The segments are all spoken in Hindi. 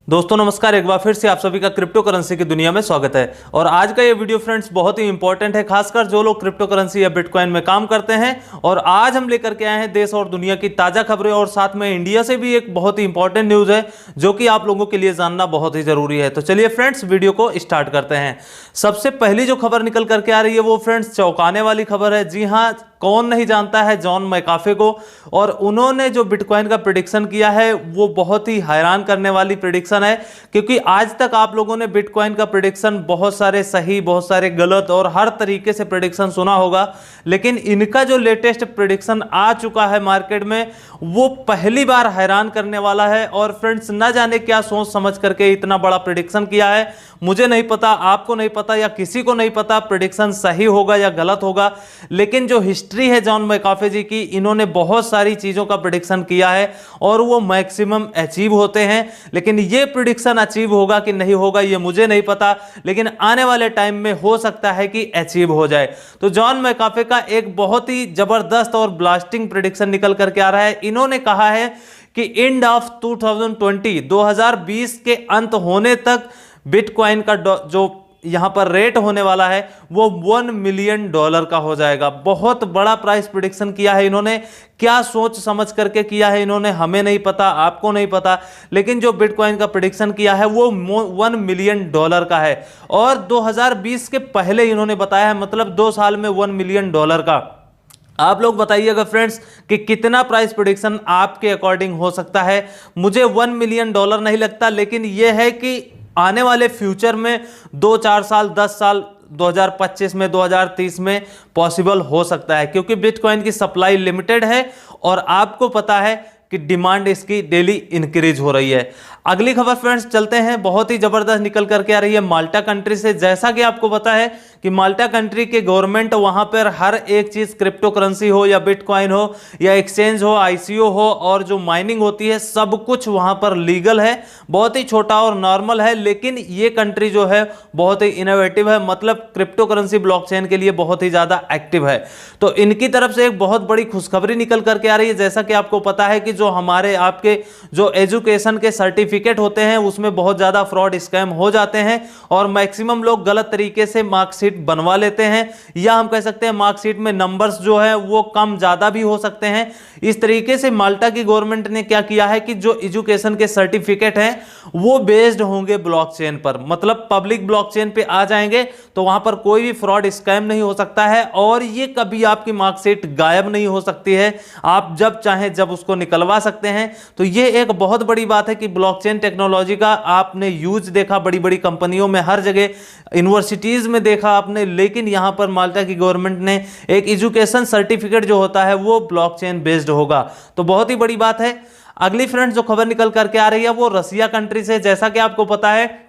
दोस्तों नमस्कार, एक बार फिर से आप सभी का क्रिप्टो करेंसी की दुनिया में स्वागत है। और आज का ये वीडियो फ्रेंड्स बहुत ही इंपॉर्टेंट है, खासकर जो लोग क्रिप्टो करेंसी या बिटकॉइन में काम करते हैं। और आज हम लेकर के आए हैं देश और दुनिया की ताजा खबरें, और साथ में इंडिया से भी एक बहुत ही इंपॉर्टेंट न्यूज है जो कि आप लोगों के लिए जानना बहुत ही जरूरी है। तो चलिए फ्रेंड्स वीडियो को स्टार्ट करते हैं। सबसे पहली जो खबर निकल करके आ रही है वो फ्रेंड्स चौंकाने वाली खबर है। जी हाँ, कौन नहीं जानता है जॉन मैकाफे को। और उन्होंने जो बिटकॉइन का प्रेडिक्शन किया है वो बहुत ही हैरान करने वाली प्रेडिक्शन है, क्योंकि आज तक आप लोगों ने बिटकॉइन का प्रेडिक्शन बहुत सारे सही, बहुत सारे गलत और हर तरीके से प्रेडिक्शन सुना होगा, लेकिन इनका जो लेटेस्ट प्रेडिक्शन आ चुका है मार्केट में वो पहली बार हैरान करने वाला है। और फ्रेंड्स ना जाने क्या सोच समझ करके इतना बड़ा प्रेडिक्शन किया है, मुझे नहीं पता, आपको नहीं पता या किसी को नहीं पता प्रेडिक्शन सही होगा या गलत होगा। लेकिन जो हिस्ट्री है जॉन मैकाफे जी की, इन्होंने बहुत सारी चीजों का प्रेडिक्शन किया है और वो मैक्सिमम अचीव होते हैं। लेकिन ये प्रेडिक्शन अचीव होगा कि नहीं होगा ये मुझे नहीं पता, लेकिन आने वाले टाइम में हो सकता है कि अचीव हो जाए। तो जॉन मैकाफे का एक बहुत ही जबरदस्त और ब्लास्टिंग प्रेडिक्शन निकल करके आ रहा है। इन्होंने कहा है कि एंड ऑफ 2020 के अंत होने तक बिटकॉइन का जो यहां पर रेट होने वाला है वो $1 मिलियन का हो जाएगा। बहुत बड़ा प्राइस प्रेडिक्शन किया है इन्होंने। क्या सोच समझ करके किया है इन्होंने हमें नहीं पता, आपको नहीं पता, लेकिन जो बिटकॉइन का प्रेडिक्शन किया है वो $1 मिलियन का है। और 2020 के पहले इन्होंने बताया है, मतलब 2 साल में $1 मिलियन का। आप लोग बताइएगा फ्रेंड्स कि कितना प्राइस प्रेडिक्शन आपके अकॉर्डिंग हो सकता है। मुझे $1 मिलियन नहीं लगता, लेकिन यह है कि आने वाले फ्यूचर में 2-4 साल, 10 साल, 2025 में, 2030 में पॉसिबल हो सकता है, क्योंकि बिटकॉइन की सप्लाई लिमिटेड है और आपको पता है कि डिमांड इसकी डेली इंक्रीज हो रही है। अगली खबर फ्रेंड्स चलते हैं, बहुत ही जबरदस्त निकल करके आ रही है माल्टा कंट्री से। जैसा कि आपको पता है कि माल्टा कंट्री के गवर्नमेंट वहां पर हर एक चीज, क्रिप्टो करेंसी हो या बिटकॉइन हो या एक्सचेंज हो, आईसीओ हो और जो माइनिंग होती है, सब कुछ वहां पर लीगल है। बहुत ही छोटा और नॉर्मल है, लेकिन ये कंट्री जो है बहुत ही इनोवेटिव है, मतलब क्रिप्टो करेंसी ब्लॉकचेन के लिए बहुत ही ज्यादा एक्टिव है। तो इनकी तरफ से एक बहुत बड़ी खुशखबरी निकल करके आ रही है। जैसा कि आपको पता है कि जो हमारे आपके जो एजुकेशन के सर्टिफिकेट होते हैं उसमें बहुत ज्यादा फ्रॉड स्कैम हो जाते हैं और मैक्सिमम लोग गलत तरीके से मार्कशीट बनवा लेते हैं, या हम कह सकते हैं मार्कशीट में नंबर्स जो है वो कम ज्यादा भी हो सकते हैं। इस तरीके से माल्टा की गवर्नमेंट ने क्या किया है कि जो एजुकेशन के सर्टिफिकेट हैं वो बेस्ड होंगे ब्लॉकचेन पर, मतलब पब्लिक ब्लॉकचेन पे आ जाएंगे, तो वहां पर कोई भी फ्रॉड स्कैम नहीं हो सकता है और ये कभी आपकी मार्कशीट गायब नहीं हो सकती है। आप जब चाहें जब उसको निकलवा सकते हैं। तो ये एक बहुत बड़ी बात है कि ब्लॉकचेन टेक्नोलॉजी का आपने यूज देखा बड़ी बड़ी कंपनियों में, हर जगह यूनिवर्सिटीज में देखा आपने, लेकिन यहां पर माल्टा की गवर्नमेंट ने एक एजुकेशन सर्टिफिकेट जो होता है वो ब्लॉकचेन बेस्ड होगा। तो बहुत ही बड़ी बात है। अगली फ्रेंड्स जो खबर निकल करके आ रही है वो रसिया कंट्री से। जैसा कि आपको पता है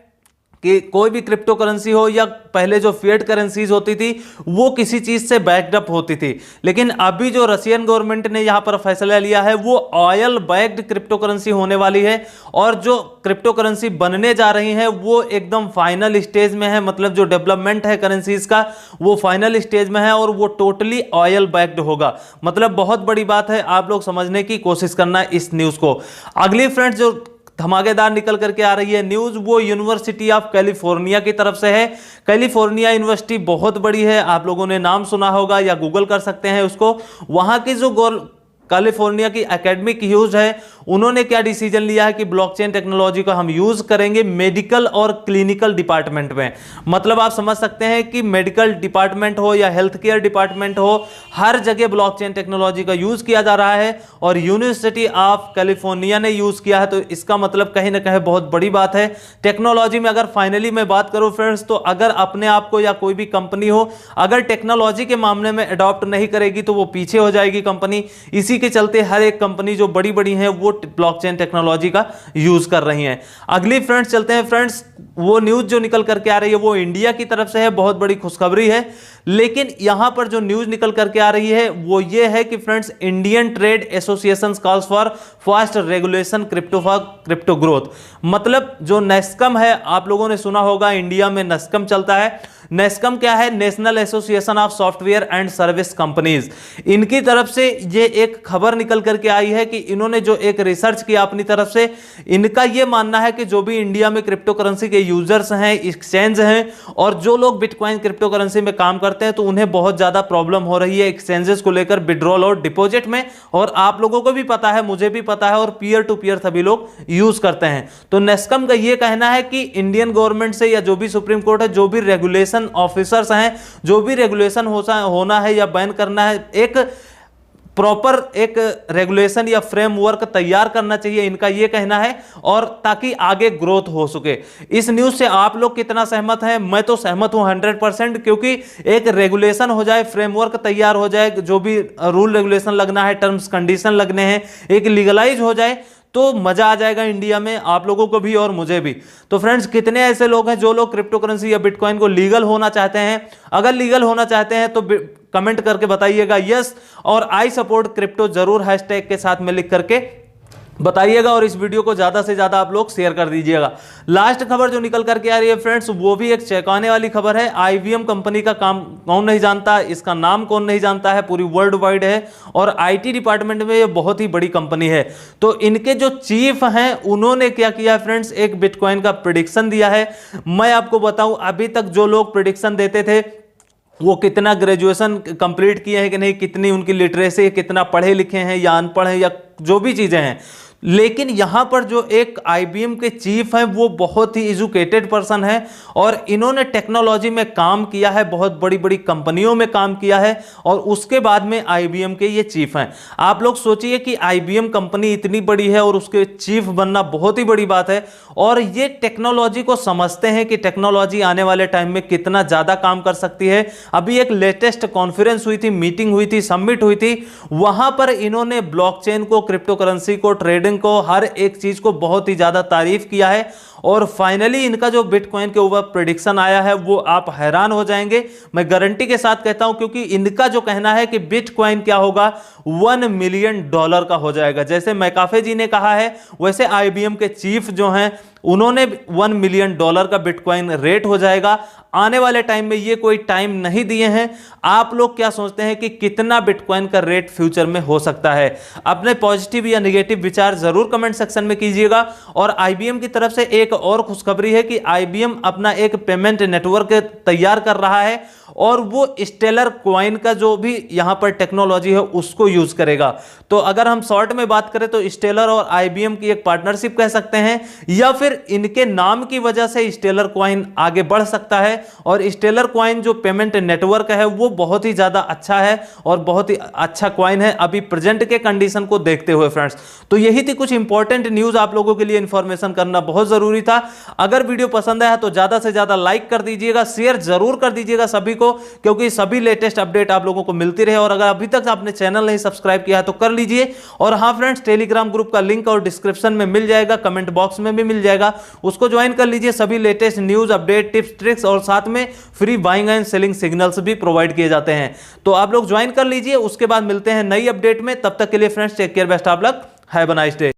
कि कोई भी क्रिप्टो करेंसी हो या पहले जो फिएट करेंसीज होती थी वो किसी चीज से बैक्ड अप होती थी, लेकिन अभी जो रशियन गवर्नमेंट ने यहां पर फैसला लिया है वो ऑयल बैक्ड क्रिप्टो करेंसी होने वाली है। और जो क्रिप्टो करेंसी बनने जा रही है वो एकदम फाइनल स्टेज में है, मतलब जो डेवलपमेंट है करेंसीज का वो फाइनल स्टेज में है और वो टोटली ऑयल बैक्ड होगा। मतलब बहुत बड़ी बात है, आप लोग समझने की कोशिश करना इस न्यूज को। अगली फ्रेंड्स जो धमाकेदार निकल करके आ रही है न्यूज वो यूनिवर्सिटी ऑफ कैलिफोर्निया की तरफ से है। कैलिफोर्निया यूनिवर्सिटी बहुत बड़ी है, आप लोगों ने नाम सुना होगा या गूगल कर सकते हैं उसको। वहां की जो कैलिफोर्निया की एकेडमिक यूज है, उन्होंने क्या डिसीजन लिया है कि ब्लॉकचेन टेक्नोलॉजी का हम यूज करेंगे मेडिकल और क्लिनिकल डिपार्टमेंट में। मतलब आप समझ सकते हैं कि मेडिकल डिपार्टमेंट हो या हेल्थ केयर डिपार्टमेंट हो, हर जगह ब्लॉकचेन टेक्नोलॉजी का यूज किया जा रहा है और यूनिवर्सिटी ऑफ कैलिफोर्निया ने यूज किया है। तो इसका मतलब कहीं ना कहीं बहुत बड़ी बात है टेक्नोलॉजी में। अगर फाइनली मैं बात करूं फ्रेंड्स, तो अगर अपने आप को या कोई भी कंपनी हो अगर टेक्नोलॉजी के मामले में अडॉप्ट नहीं करेगी तो वो पीछे हो जाएगी कंपनी। इसी के चलते हर एक कंपनी जो बड़ी बड़ी है वो ब्लॉकचेन टेक्नोलॉजी का यूज कर रही हैं। अगली फ्रेंड्स चलते हैं फ्रेंड्स वो न्यूज जो निकल करके आ रही है वो इंडिया की तरफ से है, बहुत बड़ी खुशखबरी है। लेकिन यहां पर जो न्यूज निकल करके आ रही है वो ये है कि friends, Indian trade association calls for fast regulation crypto for crypto growth. मतलब जो नेस्कम है, आप लोगों ने सुना होगा इंडिया में नेस्कम चलता है। नेस्कम क्या है? National association of software and service companies. इनकी तरफ से ये एक खबर निकल करके आई है कि इन्होंने जो एक रिसर्च किया अपनी तरफ से, इनका ये मानना है कि जो भी इंडिया में क्रिप्टो करेंसी के यूजर्स हैं, एक्सचेंज हैं और जो लोग बिटकॉइन क्रिप्टो करेंसी में काम करते हैं, तो उन्हें बहुत ज्यादा प्रॉब्लम हो रही है एक्सचेंजेस को लेकर विड्रॉल और डिपॉजिट में। और आप लोगों को भी पता है, मुझे भी पता है, और पीयर टू पीयर सभी लोग यूज करते हैं। तो नेस्कम का ये कहना है कि इंडियन गवर्नमेंट से या जो भी सुप्रीम कोर्ट है, जो भी रेगुलेशन ऑफिसर्स हैं, जो भी रेगुलेशन होना है या बैन करना है, एक प्रॉपर एक रेगुलेशन या फ्रेमवर्क तैयार करना चाहिए, इनका यह कहना है, और ताकि आगे ग्रोथ हो सके। इस न्यूज से आप लोग कितना सहमत हैं? मैं तो सहमत हूं 100%, क्योंकि एक रेगुलेशन हो जाए, फ्रेमवर्क तैयार हो जाए, जो भी रूल रेगुलेशन लगना है, टर्म्स कंडीशन लगने हैं, एक लीगलाइज हो जाए तो मजा आ जाएगा इंडिया में, आप लोगों को भी और मुझे भी। तो फ्रेंड्स, कितने ऐसे लोग हैं जो लोग क्रिप्टो करेंसी या बिटकॉइन को लीगल होना चाहते हैं? अगर लीगल होना चाहते हैं तो कमेंट करके बताइएगा यस, और आई सपोर्ट क्रिप्टो जरूर हैशटैग के साथ में लिख करके बताइएगा, और इस वीडियो को ज्यादा से ज्यादा आप लोग शेयर कर दीजिएगा। लास्ट खबर जो निकल करके आ रही है फ्रेंड्स, वो भी एक चौंकाने वाली खबर है। आईबीएम कंपनी का काम कौन नहीं जानता, इसका नाम कौन नहीं जानता है, पूरी वर्ल्ड वाइड है, और आईटी डिपार्टमेंट में ये बहुत ही बड़ी कंपनी है। तो इनके जो चीफ हैं, उन्होंने क्या किया फ्रेंड्स, एक बिटकॉइन का प्रेडिक्शन दिया है। मैं आपको बताऊं, अभी तक जो लोग प्रेडिक्शन देते थे वो कितना ग्रेजुएशन कंप्लीट किए हैं कि नहीं, कितनी उनकी लिटरेसी, कितना पढ़े लिखे हैं या अनपढ़ हैं, या जो भी चीजें हैं, लेकिन यहां पर जो एक आईबीएम के चीफ हैं वो बहुत ही एजुकेटेड पर्सन है, और इन्होंने टेक्नोलॉजी में काम किया है, बहुत बड़ी बड़ी कंपनियों में काम किया है, और उसके बाद में आईबीएम के ये चीफ हैं। आप लोग सोचिए कि आईबीएम कंपनी इतनी बड़ी है और उसके चीफ बनना बहुत ही बड़ी बात है, और ये टेक्नोलॉजी को समझते हैं कि टेक्नोलॉजी आने वाले टाइम में कितना ज्यादा काम कर सकती है। अभी एक लेटेस्ट कॉन्फ्रेंस हुई थी, मीटिंग हुई थी, समिट हुई थी, वहां पर इन्होंने ब्लॉकचेन को, क्रिप्टो करेंसी को, ट्रेडिंग को, हर एक चीज को बहुत ही ज्यादा तारीफ किया है। और फाइनली इनका जो बिटकॉइन के ऊपर प्रेडिक्शन आया है वो आप हैरान हो जाएंगे, मैं गारंटी के साथ कहता हूं, क्योंकि इनका जो कहना है कि बिटकॉइन क्या होगा, $1 मिलियन का हो जाएगा। जैसे मैकाफे जी ने कहा है, वैसे आईबीएम के चीफ जो हैं उन्होंने $1 मिलियन का बिटकॉइन रेट हो जाएगा आने वाले टाइम में। ये कोई टाइम नहीं दिए हैं। आप लोग क्या सोचते हैं कि कितना बिटकॉइन का रेट फ्यूचर में हो सकता है? अपने पॉजिटिव या नेगेटिव विचार जरूर कमेंट सेक्शन में कीजिएगा। और आईबीएम की तरफ से एक और खुशखबरी है कि आईबीएम अपना एक पेमेंट नेटवर्क तैयार कर रहा है, और वो स्टेलर कॉइन का जो भी यहां पर टेक्नोलॉजी है उसको यूज करेगा। तो अगर हम शॉर्ट में बात करें तो स्टेलर और आईबीएम की एक पार्टनरशिप कह सकते हैं, या फिर इनके नाम की वजह से स्टेलर कॉइन आगे बढ़ सकता है। और स्टेलर कॉइन जो पेमेंट नेटवर्क है वो बहुत ही ज्यादा अच्छा है और बहुत ही अच्छा कॉइन है अभी प्रेजेंट के कंडीशन को देखते हुए फ्रेंड्स। तो यही थी कुछ इंपॉर्टेंट न्यूज, आप लोगों के लिए इंफॉर्मेशन करना बहुत जरूरी था। अगर वीडियो पसंद आया तो ज्यादा से ज्यादा लाइक कर दीजिएगा, शेयर जरूर कर दीजिएगा सभी को, क्योंकि सभी लेटेस्ट अपडेट आप लोगों को मिलती रहे। और अगर अभी तक आपने चैनल नहीं सब्सक्राइब किया है तो कर लीजिए। और हाँ फ्रेंड्स, टेलीग्राम ग्रुप का लिंक और डिस्क्रिप्शन में मिल जाएगा, कमेंट बॉक्स में भी मिल जाएगा, उसको ज्वाइन कर लीजिए। सभी latest news, update, tips, tricks और साथ में free buying and selling signals भी प्रोवाइड किए जाते हैं। तो आप लोग ज्वाइन कर लीजिए। उसके बाद मिलते हैं नई अपडेट में, तब तक के लिए friends take care, best of luck, have a nice day.